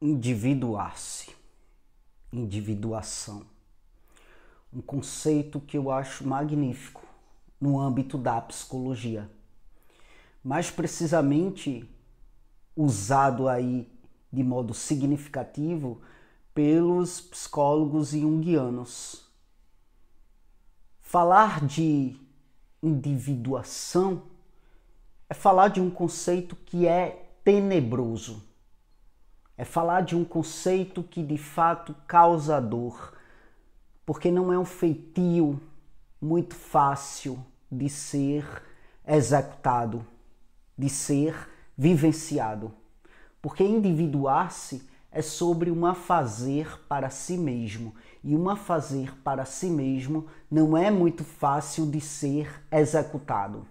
Individuar-se, individuação, um conceito que eu acho magnífico no âmbito da psicologia, mais precisamente usado aí de modo significativo pelos psicólogos junguianos. Falar de individuação é falar de um conceito que é tenebroso. É falar de um conceito que de fato causa dor, porque não é um feitio muito fácil de ser executado, de ser vivenciado. Porque individuar-se é sobre um afazer para si mesmo, e um afazer para si mesmo não é muito fácil de ser executado.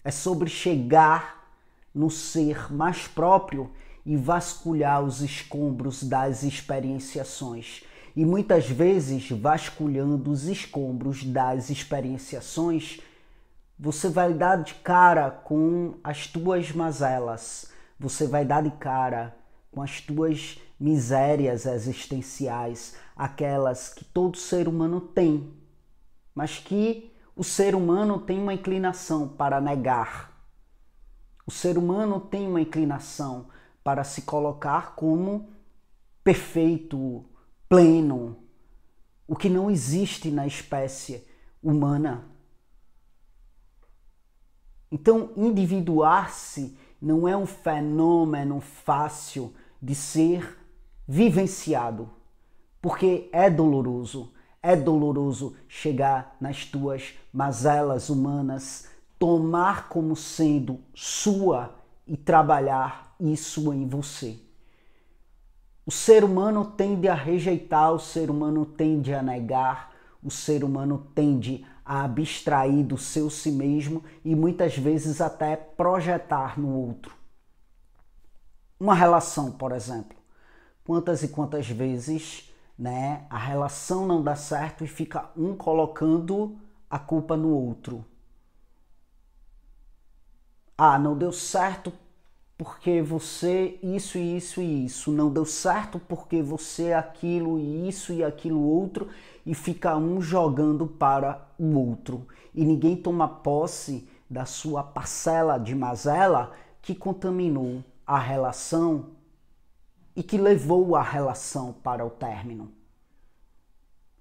É sobre chegar no ser mais próprio e vasculhar os escombros das experienciações. E muitas vezes, vasculhando os escombros das experienciações, você vai dar de cara com as tuas mazelas, você vai dar de cara com as tuas misérias existenciais, aquelas que todo ser humano tem, mas que o ser humano tem uma inclinação para negar. O ser humano tem uma inclinação para se colocar como perfeito, pleno, o que não existe na espécie humana. Então, individuar-se não é um fenômeno fácil de ser vivenciado, porque é doloroso. É doloroso chegar nas tuas mazelas humanas, tomar como sendo sua e trabalhar isso em você. O ser humano tende a rejeitar, o ser humano tende a negar, o ser humano tende a abstrair do seu si mesmo e muitas vezes até projetar no outro. Uma relação, por exemplo. Quantas e quantas vezes, a relação não dá certo e fica um colocando a culpa no outro. Ah, não deu certo porque você isso e isso e isso. Não deu certo porque você aquilo e isso e aquilo outro. E fica um jogando para o outro. E ninguém toma posse da sua parcela de mazela que contaminou a relação e que levou a relação para o término.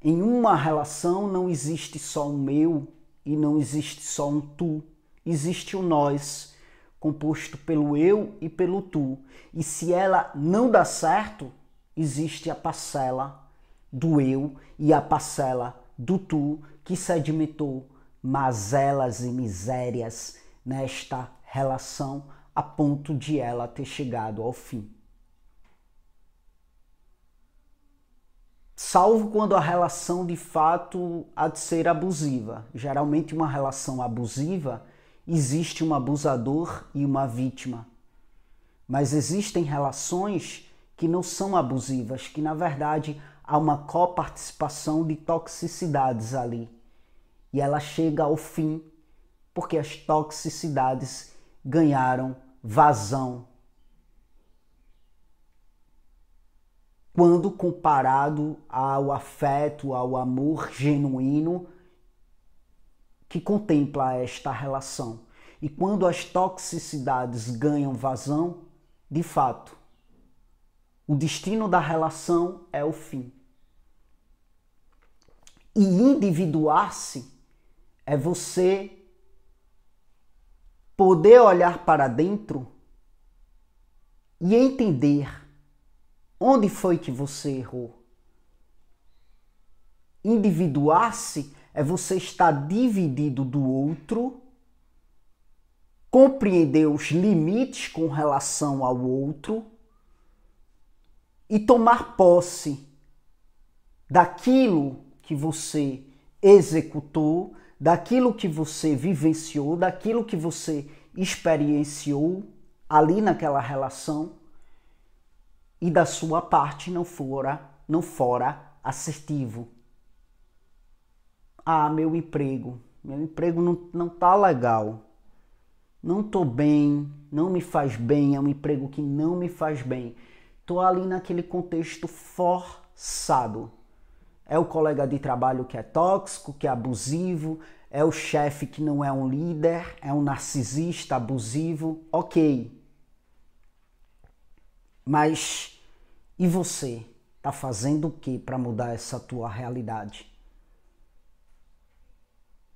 Em uma relação não existe só um eu e não existe só um tu. Existe o nós, composto pelo eu e pelo tu. E se ela não dá certo, existe a parcela do eu e a parcela do tu que sedimentou mazelas e misérias nesta relação a ponto de ela ter chegado ao fim. Salvo quando a relação de fato há de ser abusiva. Geralmente uma relação abusiva existe um abusador e uma vítima. Mas existem relações que não são abusivas, que na verdade há uma coparticipação de toxicidades ali. E ela chega ao fim porque as toxicidades ganharam vazão. Quando comparado ao afeto, ao amor genuíno que contempla esta relação. E quando as toxicidades ganham vazão, de fato, o destino da relação é o fim. E individuar-se é você poder olhar para dentro e entender onde foi que você errou. Individuar-se é você estar dividido do outro, compreender os limites com relação ao outro e tomar posse daquilo que você executou, daquilo que você vivenciou, daquilo que você experienciou ali naquela relação e da sua parte não fora assertivo. Ah, meu emprego não tá legal, não tô bem, não me faz bem, é um emprego que não me faz bem. Estou ali naquele contexto forçado. É o colega de trabalho que é tóxico, que é abusivo, é o chefe que não é um líder, é um narcisista abusivo, ok. Mas e você? Está fazendo o que para mudar essa tua realidade?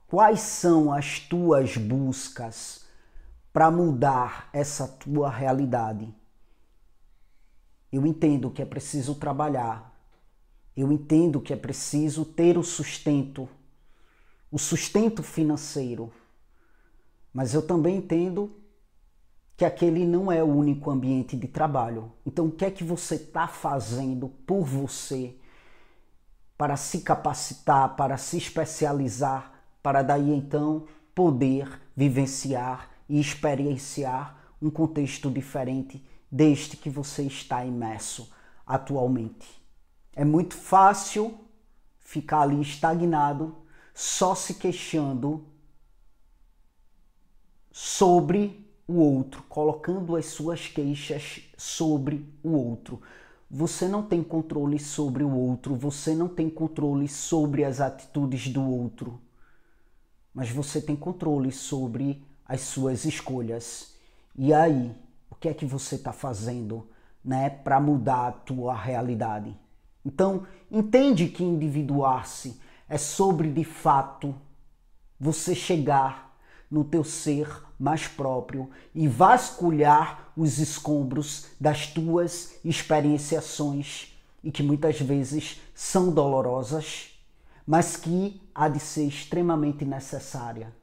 Quais são as tuas buscas para mudar essa tua realidade? Eu entendo que é preciso trabalhar. Eu entendo que é preciso ter o sustento financeiro. Mas eu também entendo que aquele não é o único ambiente de trabalho. Então, o que é que você está fazendo por você para se capacitar, para se especializar, para daí então poder vivenciar e experienciar um contexto diferente deste que você está imerso atualmente? É muito fácil ficar ali estagnado, só se queixando sobre o outro, colocando as suas queixas sobre o outro. Você não tem controle sobre o outro, você não tem controle sobre as atitudes do outro, mas você tem controle sobre as suas escolhas. E aí, o que é que você está fazendo, né, para mudar a tua realidade? Então, entende que individuar-se é sobre, de fato, você chegar no teu ser mais próprio e vasculhar os escombros das tuas experienciações e que muitas vezes são dolorosas, mas que há de ser extremamente necessária.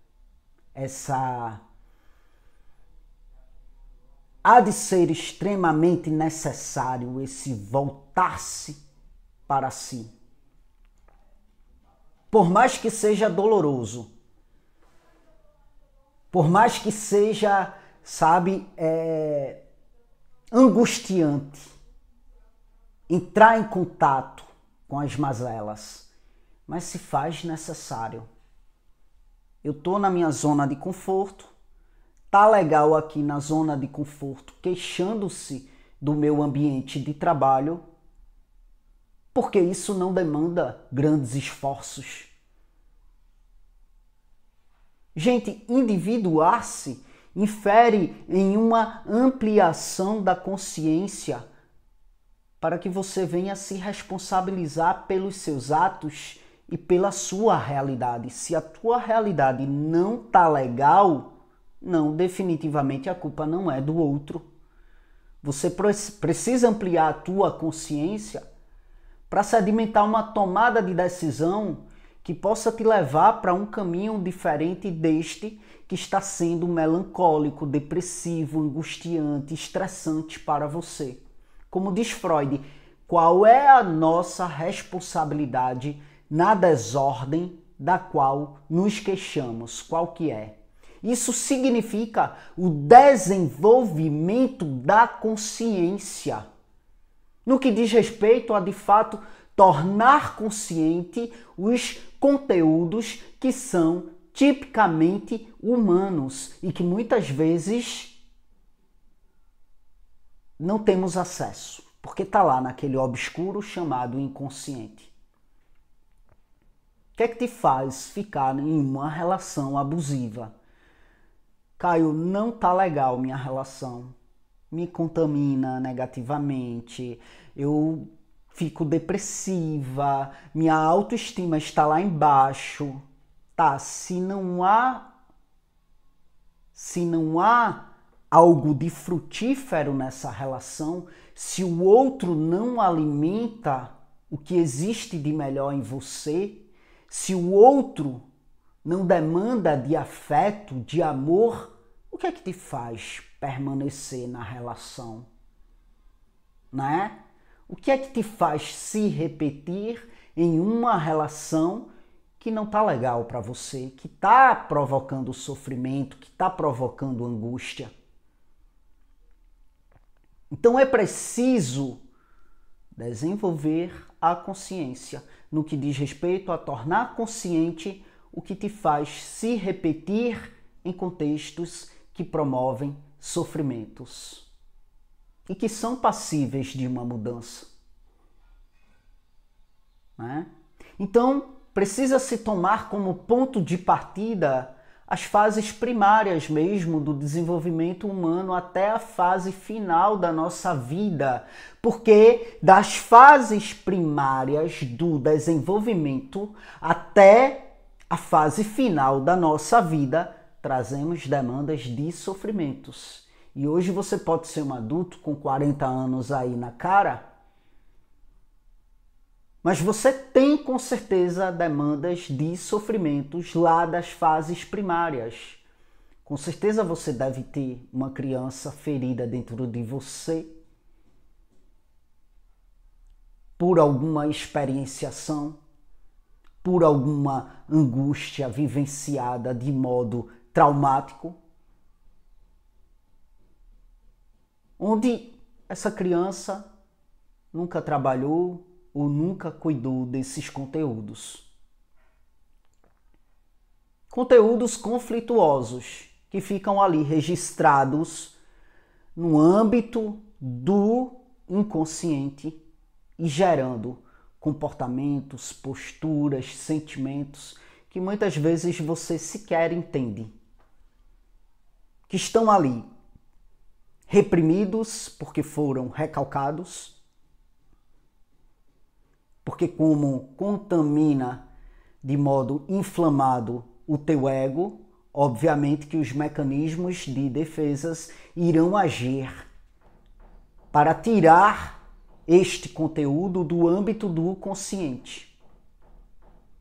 Há de ser extremamente necessário esse voltar-se para si. Por mais que seja doloroso, por mais que seja, angustiante entrar em contato com as mazelas, mas se faz necessário. Eu estou na minha zona de conforto, tá legal aqui na zona de conforto, queixando-se do meu ambiente de trabalho, porque isso não demanda grandes esforços. Gente, individuar-se infere em uma ampliação da consciência para que você venha se responsabilizar pelos seus atos e pela sua realidade. Se a tua realidade não tá legal, não, definitivamente a culpa não é do outro. Você precisa ampliar a tua consciência para sedimentar uma tomada de decisão que possa te levar para um caminho diferente deste que está sendo melancólico, depressivo, angustiante, estressante para você. Como diz Freud, qual é a nossa responsabilidade na desordem da qual nos queixamos? Qual que é? Isso significa o desenvolvimento da consciência. No que diz respeito a, de fato, tornar consciente os conteúdos que são tipicamente humanos e que muitas vezes não temos acesso, porque está lá naquele obscuro chamado inconsciente. O que é que te faz ficar em uma relação abusiva? Caio, não tá legal minha relação. Me contamina negativamente, eu fico depressiva, minha autoestima está lá embaixo. Tá, se não há algo de frutífero nessa relação, se o outro não alimenta o que existe de melhor em você, se o outro não demanda de afeto, de amor, o que é que te faz permanecer na relação? Né? O que é que te faz se repetir em uma relação que não está legal para você, que está provocando sofrimento, que está provocando angústia? Então é preciso desenvolver a consciência no que diz respeito a tornar consciente o que te faz se repetir em contextos que promovem sofrimentos. e que são passíveis de uma mudança, né? Então, precisa se tomar como ponto de partida as fases primárias mesmo do desenvolvimento humano até a fase final da nossa vida, porque das fases primárias do desenvolvimento até a fase final da nossa vida, trazemos demandas de sofrimentos. E hoje você pode ser um adulto com 40 anos aí na cara, mas você tem com certeza demandas de sofrimentos lá das fases primárias. Com certeza você deve ter uma criança ferida dentro de você por alguma experienciação, por alguma angústia vivenciada de modo traumático, onde essa criança nunca trabalhou ou nunca cuidou desses conteúdos. Conteúdos conflituosos que ficam ali registrados no âmbito do inconsciente e gerando comportamentos, posturas, sentimentos que muitas vezes você sequer entende. Que estão ali reprimidos porque foram recalcados, porque como contamina de modo inflamado o teu ego, obviamente que os mecanismos de defesas irão agir para tirar este conteúdo do âmbito do consciente.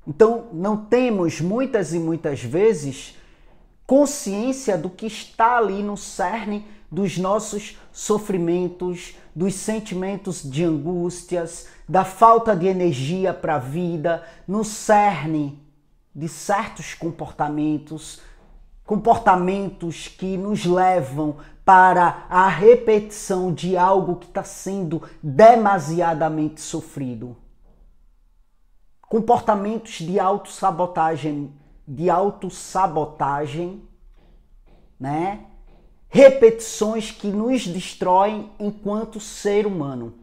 Então, não temos muitas e muitas vezes consciência do que está ali no cerne dos nossos sofrimentos, dos sentimentos de angústias, da falta de energia para a vida, no cerne de certos comportamentos que nos levam para a repetição de algo que está sendo demasiadamente sofrido. Comportamentos de autossabotagem, né? Repetições que nos destroem enquanto ser humano.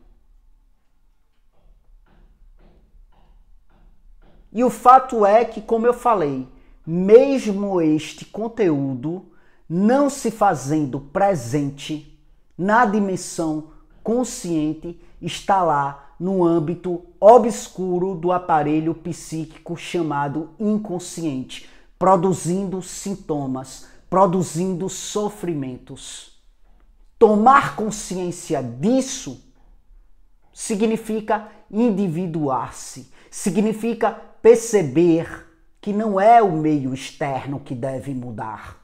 E o fato é que, como eu falei, mesmo este conteúdo não se fazendo presente na dimensão consciente, está lá no âmbito obscuro do aparelho psíquico chamado inconsciente, produzindo sintomas, produzindo sofrimentos. Tomar consciência disso significa individuar-se, significa perceber que não é o meio externo que deve mudar.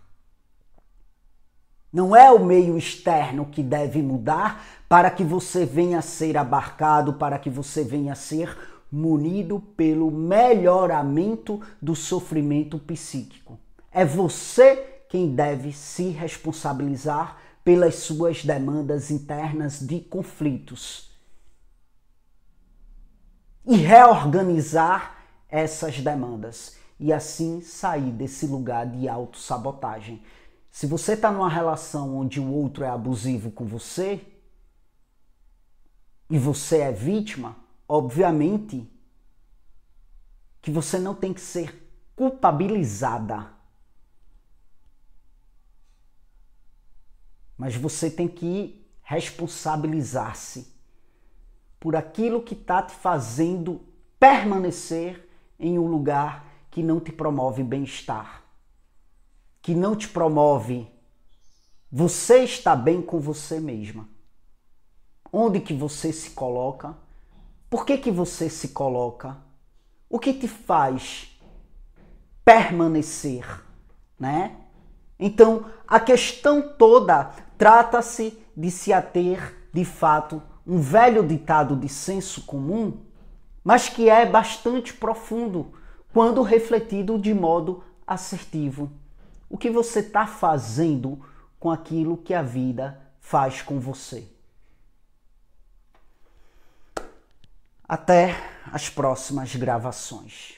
Não é o meio externo que deve mudar para que você venha a ser abarcado, para que você venha a ser munido pelo melhoramento do sofrimento psíquico. É você quem deve se responsabilizar pelas suas demandas internas de conflitos e reorganizar essas demandas e assim sair desse lugar de autossabotagem. Se você está numa relação onde o outro é abusivo com você e você é vítima, obviamente que você não tem que ser culpabilizada. Mas você tem que responsabilizar-se por aquilo que está te fazendo permanecer em um lugar que não te promove bem-estar, que não te promove você estar bem com você mesma. Onde que você se coloca? Por que você se coloca? O que te faz permanecer, né? Então, a questão toda trata-se de se ater, de fato, um velho ditado de senso comum, mas que é bastante profundo quando refletido de modo assertivo. O que você está fazendo com aquilo que a vida faz com você? Até as próximas gravações.